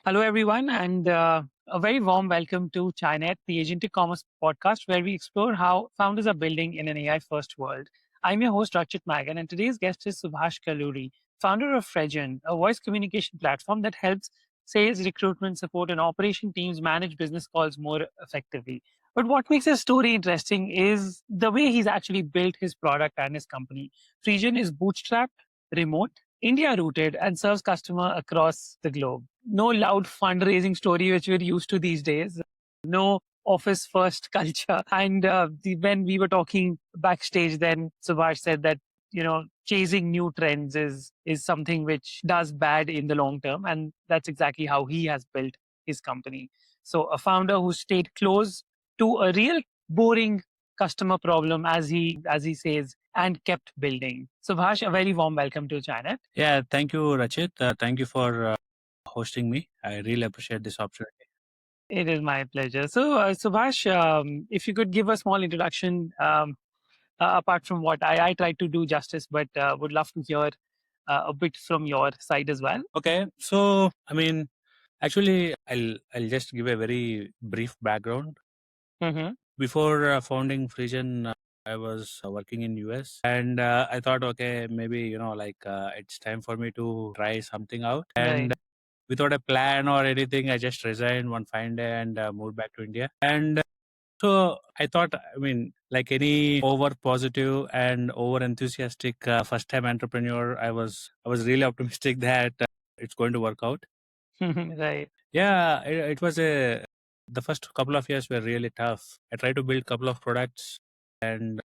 Hello, everyone, and a very warm welcome to Chinet, the Agentic Commerce podcast, where we explore how founders are building in an AI first world. I'm your host, Rachit Magan, and today's guest is Subhash Kalluri, founder of FreJun, a voice communication platform that helps sales, recruitment, support, and operation teams manage business calls more effectively. But what makes his story interesting is the way he's actually built his product and his company. FreJun is bootstrapped, remote, India rooted, and serves customer across the globe. No loud fundraising story which we're used to these days. No office first culture. And when we were talking backstage, then Subhash said that chasing new trends is something which does bad in the long term, and that's exactly how he has built his company. So a founder who stayed close to a real boring customer problem, as he says, and kept building. Subhash, a very warm welcome to China. Yeah, thank you, Rachit. Thank you for hosting me. I really appreciate this opportunity. It is my pleasure. So, Subhash, if you could give a small introduction, apart from what I tried to do justice, but would love to hear a bit from your side as well. Okay, so actually, I'll just give a very brief background. Mm-hmm. Before founding FreJun, I was working in US, and I thought, okay, maybe it's time for me to try something out. And Right, without a plan or anything, I just resigned one fine day and moved back to India. And so I thought, like any over positive and over enthusiastic first time entrepreneur, I was really optimistic that it's going to work out. right, Yeah, it was the first couple of years were really tough. I tried to build couple of products, and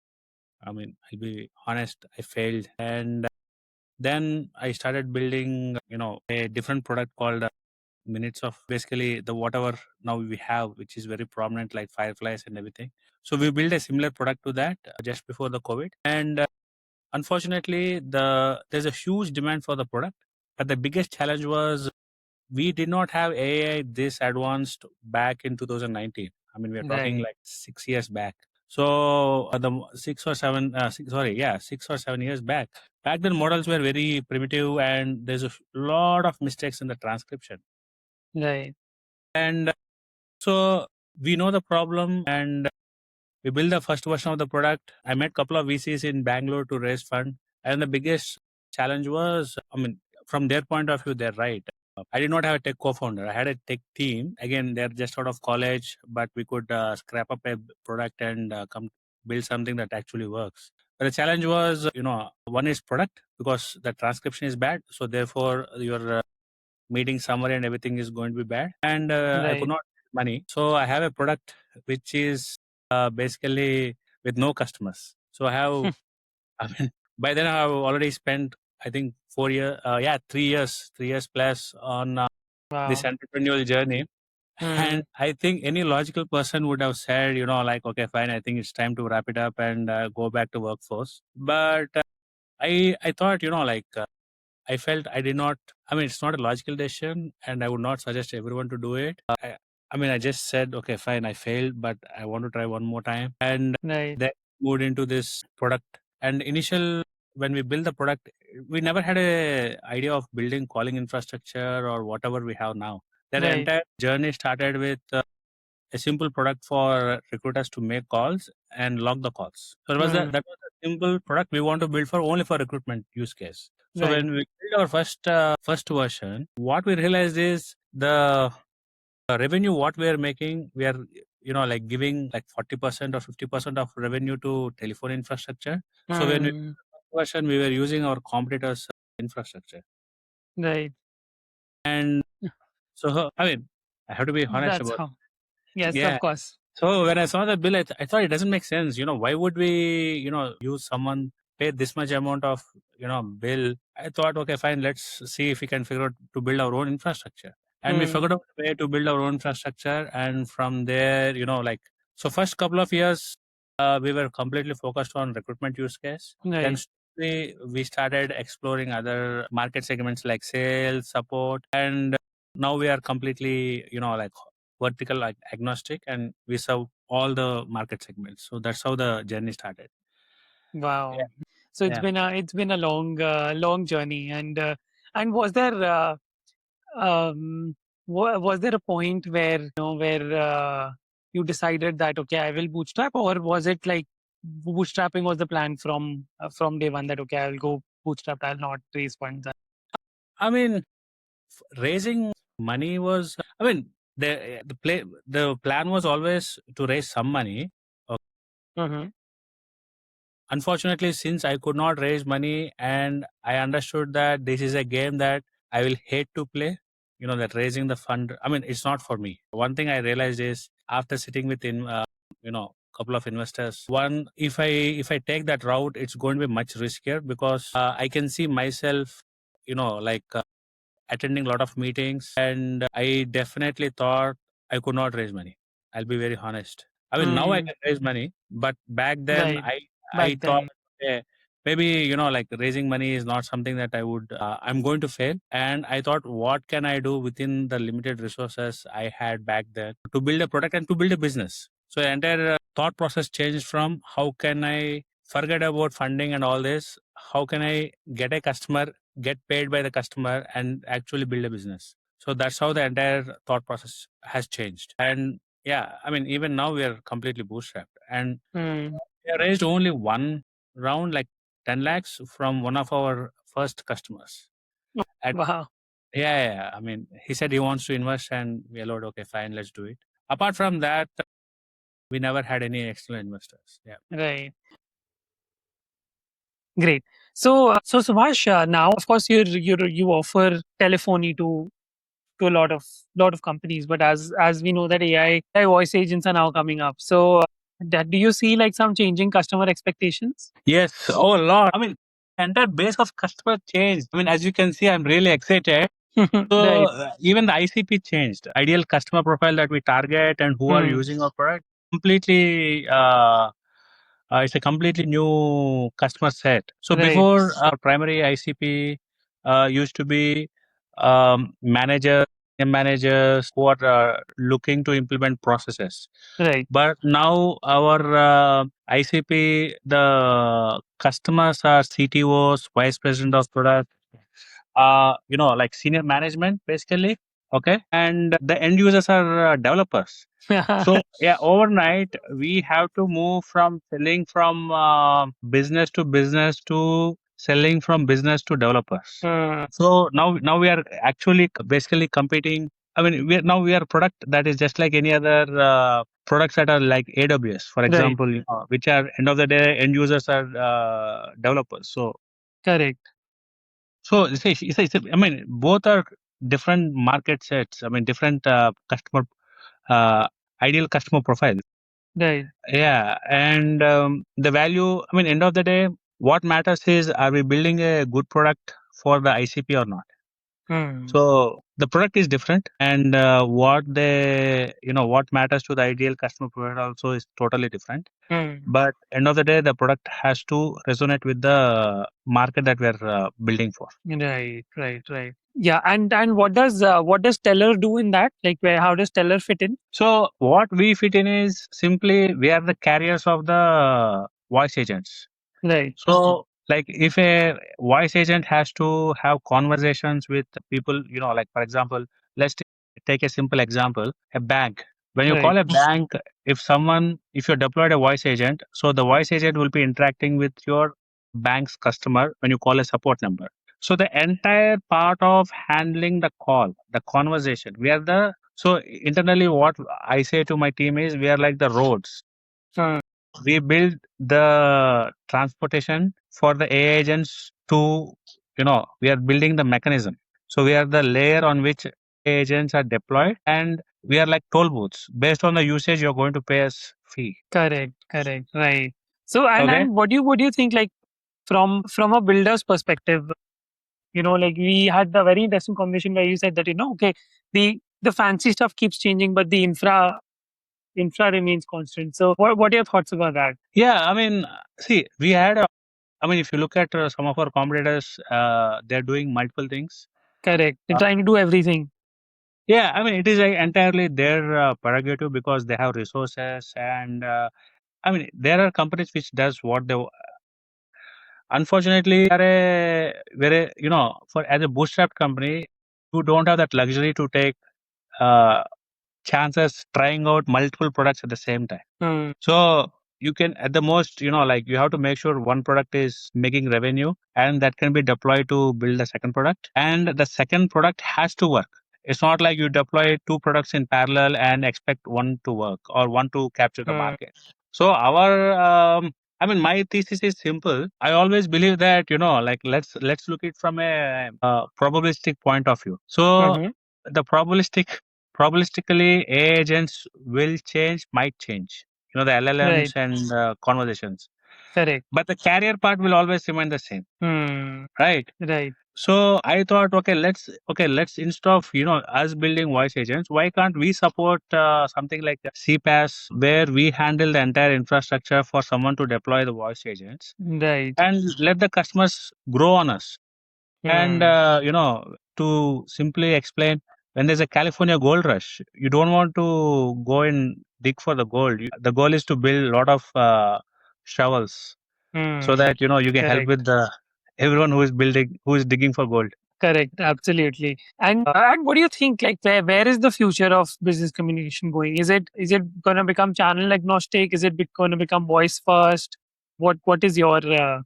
I'll be honest, I failed. And then I started building, a different product called minutes of basically the whatever now we have, which is very prominent, like fireflies and everything. So we built a similar product to that just before the COVID. And unfortunately, there's a huge demand for the product, but the biggest challenge was we did not have AI this advanced back in 2019. We are talking right, like 6 years back. So the 6 or 7 years back. Back then, models were very primitive, and there's a lot of mistakes in the transcription. right, And so we know the problem, and we built the first version of the product. I met a couple of VCs in Bangalore to raise fund, and the biggest challenge was, from their point of view, they're right. I did not have a tech co-founder. I had a tech team. Again, they're just out of college, but we could scrap up a product and come build something that actually works. But the challenge was, one is product because the transcription is bad. So therefore, your meeting summary and everything is going to be bad. And I could right. not make money. So I have a product which is basically with no customers. So I have, by then I have already spent, I think 4 years, 3 years plus on this Wow. entrepreneurial journey. Hmm. And I think any logical person would have said, like, okay, fine, I think it's time to wrap it up and go back to workforce. But I thought, I felt I did not, it's not a logical decision and I would not suggest everyone to do it. I just said, okay, fine, I failed, but I want to try one more time. And Right, then moved into this product. And when we built the product, we never had a idea of building calling infrastructure or whatever we have now. That right, entire journey started with a simple product for recruiters to make calls and log the calls. So hmm, that was a simple product we want to build for only for recruitment use case. So right, when we built our first version, what we realized is the revenue what we are making, we are like giving like 40% or 50% of revenue to telephone infrastructure. So when we hmm, version we were using our competitors infrastructure, right. and so I have to be honest That's about how. Yes, yeah. of course. So when I saw the bill, I thought it doesn't make sense. Why would we, use someone pay this much amount of, bill? I thought, okay, fine, let's see if we can figure out to build our own infrastructure. And we Hmm. figured out a way to build our own infrastructure. And from there, so first couple of years, we were completely focused on recruitment use case. Then Right. slowly we started exploring other market segments like sales, support, and now we are completely, vertical like agnostic, and we serve all the market segments. So that's how the journey started. Yeah. Wow. So Yeah. it's been a long journey, and was there um, was there a point where you decided that okay, I will bootstrap, or was it like bootstrapping was the plan from day one that okay, I'll go bootstrap, I'll not raise funds? I mean, raising money was, I mean, the plan was always to raise some money. Mm-hmm. Unfortunately, since I could not raise money and I understood that this is a game that I will hate to play, that raising the fund, I mean, it's not for me. One thing I realized is after sitting with couple of investors, one, if I take that route, it's going to be much riskier because I can see myself, like attending a lot of meetings, and I definitely thought I could not raise money. I'll be very honest. I mean, now I Mm, can raise money, but back then right. I Back thought, then. okay, maybe like raising money is not something that I'm going to fail. And I thought, what can I do within the limited resources I had back then to build a product and to build a business? So the entire thought process changed from how can I forget about funding and all this? How can I get a customer, get paid by the customer, and actually build a business? So that's how the entire thought process has changed. And yeah, I mean, even now we are completely bootstrapped. And Mm. we raised only one round, like 10 lakhs from one of our first customers. At, Wow. yeah. I mean, he said he wants to invest, and we allowed, okay, fine, let's do it. Apart from that, we never had any external investors. Yeah. Right. Great. So Subhash, now of course you offer telephony to a lot of companies, but as we know that AI voice agents are now coming up. So that do you see like some changing customer expectations? Yes. Oh, a lot. I mean, entire base of customer changed. I mean, as you can see, I'm really excited. So Right. even the ICP changed. Ideal customer profile that we target and who are Hmm. using our product completely. It's a completely new customer set. So Right. before primary ICP used to be managers, managers who are looking to implement processes. Right. But now our ICP, the customers are CTOs, vice president of product, like senior management basically. Okay, and the end users are developers. So yeah, overnight we have to move from selling from business to business to selling from business to developers. Hmm. So now we are actually basically competing. I mean, we are a product that is just like any other products that are like AWS, for Right. example, which are end of the day end users are developers. So Correct. I mean, both are different market sets. I mean, different customer uh, ideal customer profile. Right. Yeah, and the value. I mean, end of the day, what matters is are we building a good product for the ICP or not? Hmm. So the product is different, and what matters to the ideal customer profile also is totally different. Hmm. But end of the day, the product has to resonate with the market that we are building for. Right. Right. Right. Yeah. And what does Teller do in that? Like where how does Teller fit in? So what we fit in is simply we are the carriers of the voice agents. Right. So like if a voice agent has to have conversations with people, like for example, let's take a simple example, a bank. When you Right. call a bank, if you deployed a voice agent, so the voice agent will be interacting with your bank's customer when you call a support number. So the entire part of handling the call, the conversation, so internally what I say to my team is we are like the roads. Hmm. We build the transportation for the AI agents to, we are building the mechanism. So we are the layer on which AI agents are deployed, and we are like toll booths. Based on the usage, you're going to pay us fee. Correct. Correct. Right. So and Okay. and what do you think like from a builder's perspective? Like we had a very interesting conversation where you said that okay, the fancy stuff keeps changing, but the infra remains constant. So what are your thoughts about that? Yeah, I mean, see, I mean, if you look at some of our competitors, they're doing multiple things. Correct. They're Uh, trying to do everything. yeah, I mean, it is entirely their prerogative because they have resources, and I mean, there are companies which does what they. Unfortunately, are a very, for as a bootstrap company, you don't have that luxury to take. uh, chances trying out multiple products at the same time. So you can, at the most, like you have to make sure one product is making revenue and that can be deployed to build a second product. And the second product has to work. It's not like you deploy two products in parallel and expect one to work or one to capture the market. So my thesis is simple. I always believe that, like let's look it from a probabilistic point of view. So the probabilistically AI agents will change, might change. The LLMs and conversations. Correct. But the carrier part will always remain the same, right? Right. So I thought, let's instead of us building voice agents, why can't we support something like CPaaS, where we handle the entire infrastructure for someone to deploy the voice agents, Right. and let the customers grow on us. And to simply explain, when there's a California gold rush, you don't want to go and dig for the gold. The goal is to build a lot of shovels so that you can help Correct. with the everyone who is digging for gold. Correct. Absolutely. And what do you think? Like, where is the future of business communication going? Is it going to become channel agnostic? Is it going to become voice first? What is your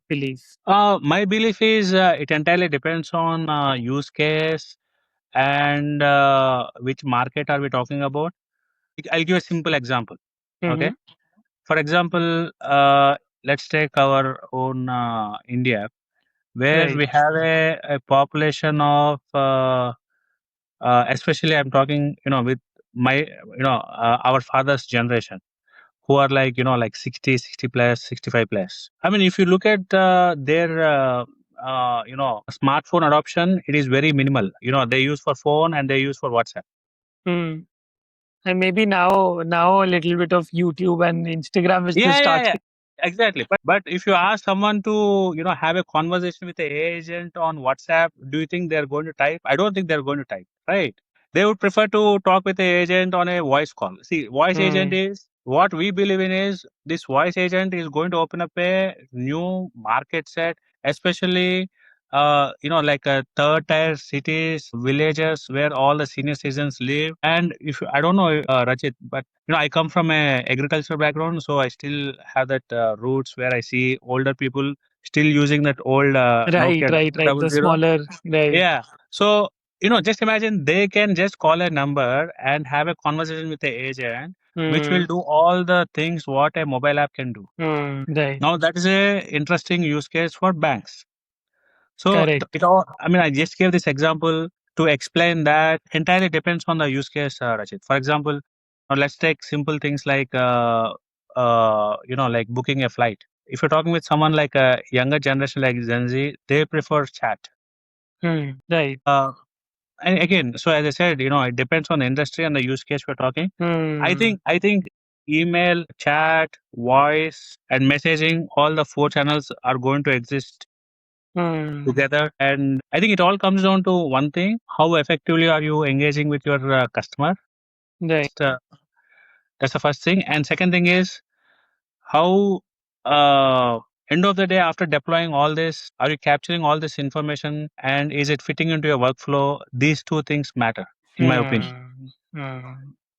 belief? My belief is it entirely depends on use case and which market are we talking about. I'll give a simple example. Okay. For example, let's take our own India, where Right. we have a population of, especially I'm talking, with my, our father's generation, who are like, like 60 plus, 65 plus. I mean, if you look at their, smartphone adoption, it is very minimal. They use for phone and they use for WhatsApp. Hmm. And maybe now a little bit of YouTube and Instagram, which they've Yeah, started. exactly. But if you ask someone to have a conversation with the agent on WhatsApp, do you think they're going to type? I don't think they're going to type, right? They would prefer to talk with the agent on a voice call. See, voice agent is what we believe in is this voice agent is going to open up a new market set, especially like third tier cities, villages where all the senior citizens live. And if I don't know, Rachit, but I come from a agricultural background, so I still have that roots where I see older people still using that old Right, Nokia right, right. double The zero. smaller, right. Yeah. So just imagine they can just call a number and have a conversation with the agent, which will do all the things what a mobile app can do. Right. Now that is a interesting use case for banks. So Correct. it all, I just gave this example to explain that entirely depends on the use case, Rachit. For example, now let's take simple things like, like booking a flight. If you're talking with someone like a younger generation like Gen Z, they prefer chat. Right. And again, so as I said, it depends on the industry and the use case we're talking. I think email, chat, voice, and messaging, all the four channels are going to exist together. And I think it all comes down to one thing: how effectively are you engaging with your customer? Right. Uh, that's the first thing. And second thing is how, uh, end of the day, after deploying all this, are you capturing all this information and is it fitting into your workflow? These two things matter, in my opinion.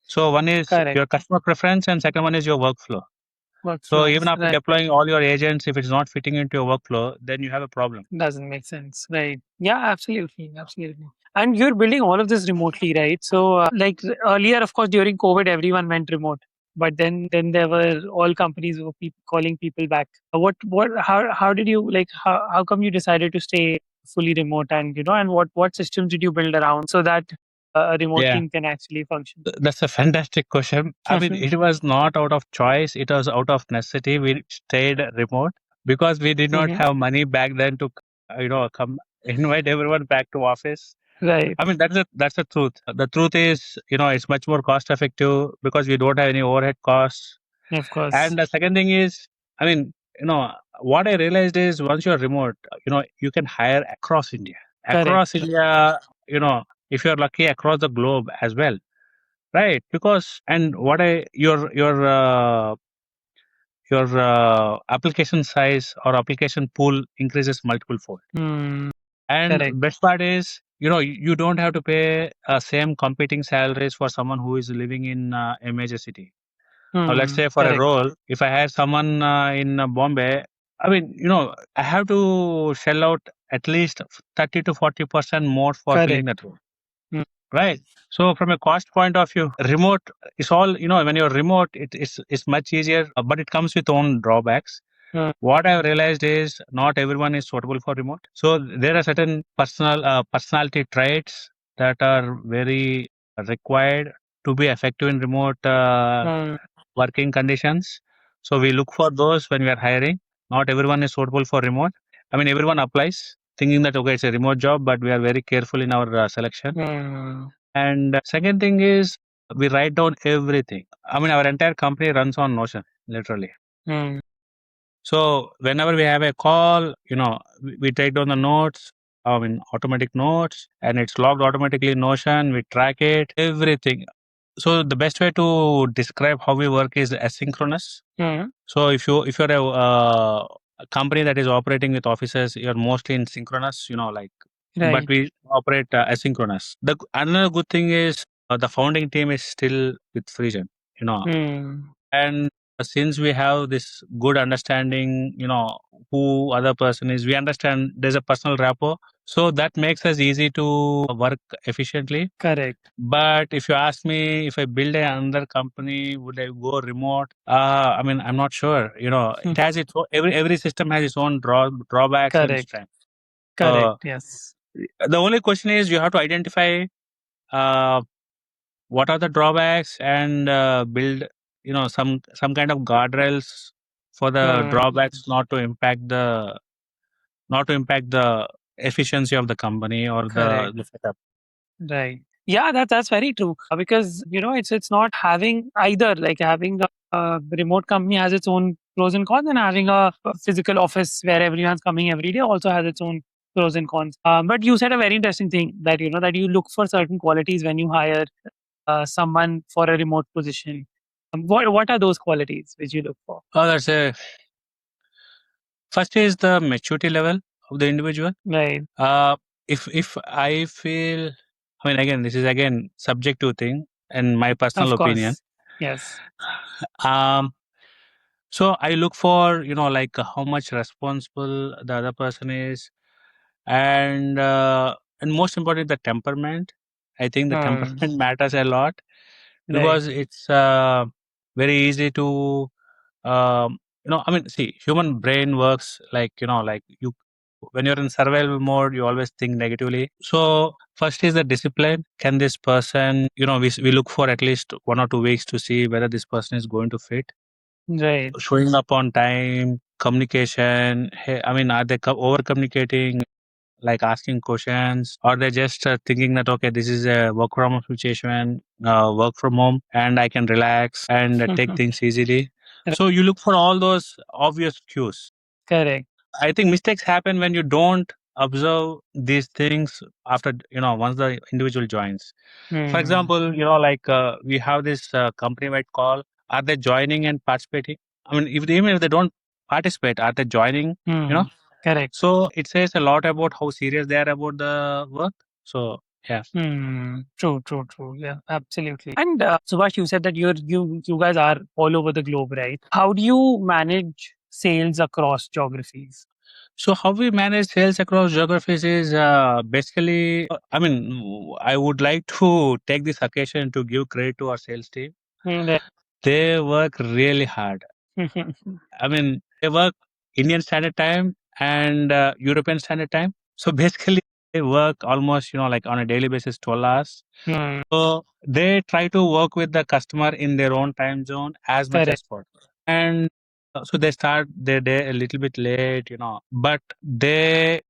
So one is Correct. your customer preference, and second one is your workflow. So even Workflows. after Right. deploying all your agents, if it's not fitting into your workflow, then you have a problem. Doesn't make sense. Right. Yeah, absolutely. Absolutely. And you're building all of this remotely, right? So, earlier, of course, during COVID, everyone went remote. But then there were all companies were calling people back. How did you how come you decided to stay fully remote, and and what systems did you build around so that a remote Yeah. team can actually function? That's a fantastic question. I mean, it was not out of choice, it was out of necessity. We stayed remote because we did not have money back then to, come invite everyone back to office. Right. I mean, that's the truth. The truth is, it's much more cost effective because we don't have any overhead costs. Of course. And the second thing is, I mean, what I realized is once you're remote, you can hire across India. Correct. Across India, if you're lucky, across the globe as well. Right, because and what I your application size or application pool increases multiple fold. And Correct. best part is you don't have to pay same competing salaries for someone who is living in a major city. Now, let's say for a Correct. role, if I hire someone in Bombay, I mean, I have to shell out at least 30 to 40% more for filling Correct. that role, Mm. right? So, from a cost point of view, remote is all, when you're remote, it's much easier, but it comes with own drawbacks. Mm. What I've realized is not everyone is suitable for remote. So, there are certain personality traits that are very required to be effective in remote Mm. working conditions. So we look for those when we are hiring. Not everyone is suitable for remote. I mean, everyone applies thinking that okay, it's a remote job, but we are very careful in our selection. Mm. And second thing is we write down everything. I mean, our entire company runs on Notion, literally. Mm. So whenever we have a call, we take down the notes. I mean, automatic notes, and it's logged automatically in Notion. We track it, everything. So the best way to describe how we work is asynchronous. Mm. So if you're a company that is operating with offices, you're mostly in synchronous, but Right. we operate asynchronous. Another good thing is the founding team is still with FreJun, Mm. and since we have this good understanding, who other person is, we understand there's a personal rapport, so that makes us easy to work efficiently. Correct. But if you ask me if I build another company, would I go remote? I mean, I'm not sure. Mm. It has its own, every system has its own drawbacks and Correct. strengths. Correct. Yes. The only question is you have to identify uh, what are the drawbacks and build, some kind of guardrails for the Mm. drawbacks not to impact the efficiency of the company or Correct. the setup. Right. Yeah, that's very true. Because it's not having either, like having a remote company has its own pros and cons, and having a physical office where everyone's coming every day also has its own pros and cons. But you said a very interesting thing that that you look for certain qualities when you hire someone for a remote position. What are those qualities which you look for? Oh, that's a first is the maturity level of the individual. Right. Uh, if I feel, I mean, again, this is again subjective thing and my personal Of opinion. course. Yes. Um, so I look for, like how much responsible the other person is, and most important, the temperament. I think the Hmm. temperament matters a lot Right. because it's very easy to I mean, see, human brain works like, like you, when you're in survival mode, you always think negatively. So first is the discipline. Can this person, we look for at least 1 or 2 weeks to see whether this person is going to fit. Right. Showing up on time, communication. Hey, I mean, are they over communicating, like asking questions, or they just thinking that okay, this is a work from home situation, work from home, and I can relax and take things easily. So you look for all those obvious cues. Correct. I think mistakes happen when you don't observe these things after, once the individual joins. For Hmm. example, like we have this company-wide call. Are they joining and participating? I mean, even if they don't participate, are they joining? You Hmm. know, Correct. so it says a lot about how serious they are about the work. So yeah. Hmm. True. True. True. Yeah. Absolutely. And Subhash, you said that you guys are all over the globe, right? How do you manage sales across geographies? So how we manage sales across geographies is basically, I mean, I would like to take this occasion to give credit to our sales team. Right. They work really hard. I mean, they work Indian Standard Time and European Standard Time. So basically, they work almost, like on a daily basis, 12 hours. Hmm. So they try to work with the customer in their own time zone as much Correct. as possible. And so they start their day a little bit late, but I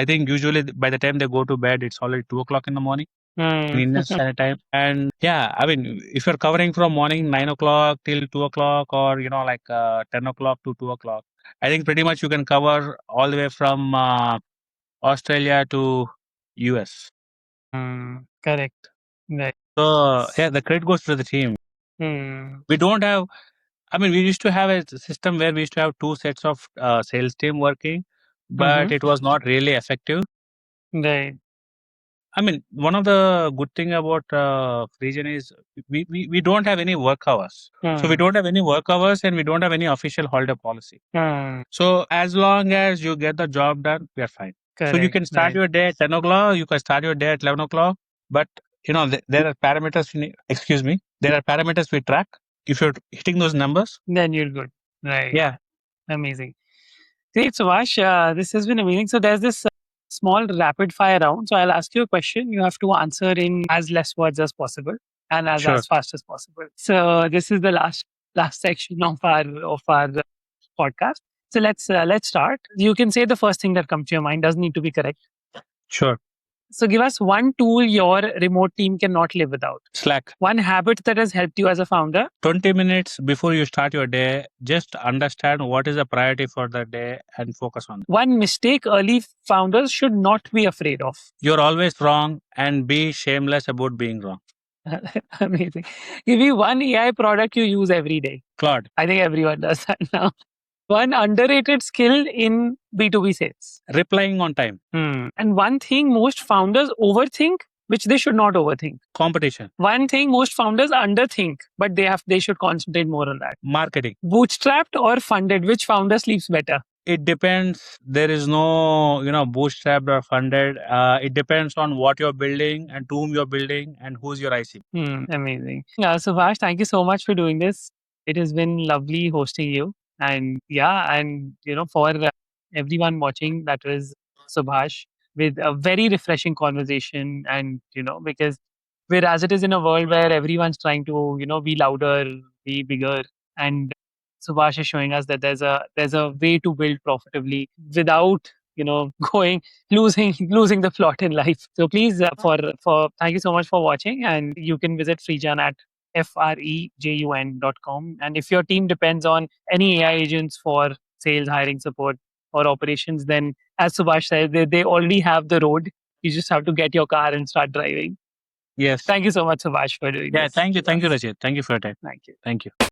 think usually by the time they go to bed, it's already 2 o'clock in the morning in Hmm. Indian Standard Time. And yeah, I mean, if you're covering from morning 9 o'clock till 2 o'clock, or like 10 o'clock to 2 o'clock, I think pretty much you can cover all the way from Australia to US. Correct. Right. So yeah, the credit goes to the team. Hmm. We don't have. I mean, we used to have a system where we used to have two sets of sales team working, Mm-hmm. but it was not really effective. Right. I mean, one of the good thing about FreJun is we don't have any work hours. So we don't have any work hours and we don't have any official holiday policy. So as long as you get the job done, we are fine. So you can start your day at 10 o'clock, you can start your day at 11 o'clock, but there are parameters, there are parameters we track. If you're hitting those numbers, then you're good. Right. Yeah. Amazing. Great, Subhash. This has been amazing. So there's this small rapid fire round. So I'll ask you a question. You have to answer in as less words as possible and as fast as possible. So this is the last section of our podcast. So let's start. You can say the first thing that comes to your mind. Doesn't need to be correct. Sure. So give us one tool your remote team cannot live without. Slack. One habit that has helped you as a founder. 20 minutes before you start your day, just understand what is the priority for the day and focus on it. One mistake early founders should not be afraid of. You're always wrong and be shameless about being wrong. Amazing. Give me one AI product you use every day. Claude. I think everyone does that now. One underrated skill in B2B sales. Replying on time. And one thing most founders overthink, which they should not overthink. Competition. One thing most founders underthink, but they should concentrate more on that. Marketing. Bootstrapped or funded, which founder sleeps better? It depends. There is no, bootstrapped or funded. It depends on what you're building and to whom you're building and who's your IC. Amazing. Subhash, thank you so much for doing this. It has been lovely hosting you. And for everyone watching, that was Subhash with a very refreshing conversation. And, because whereas it is in a world where everyone's trying to, be louder, be bigger, and Subhash is showing us that there's a way to build profitably without going losing the plot in life. So please thank you so much for watching, and you can visit FreJun at FREJUN.com. And if your team depends on any AI agents for sales, hiring, support, or operations, then as Subhash said, they already have the road. You just have to get your car and start driving. Yes. Thank you so much, Subhash, for doing this. Yeah, thank you, Rajit. Thank you for your time. Thank you. Thank you.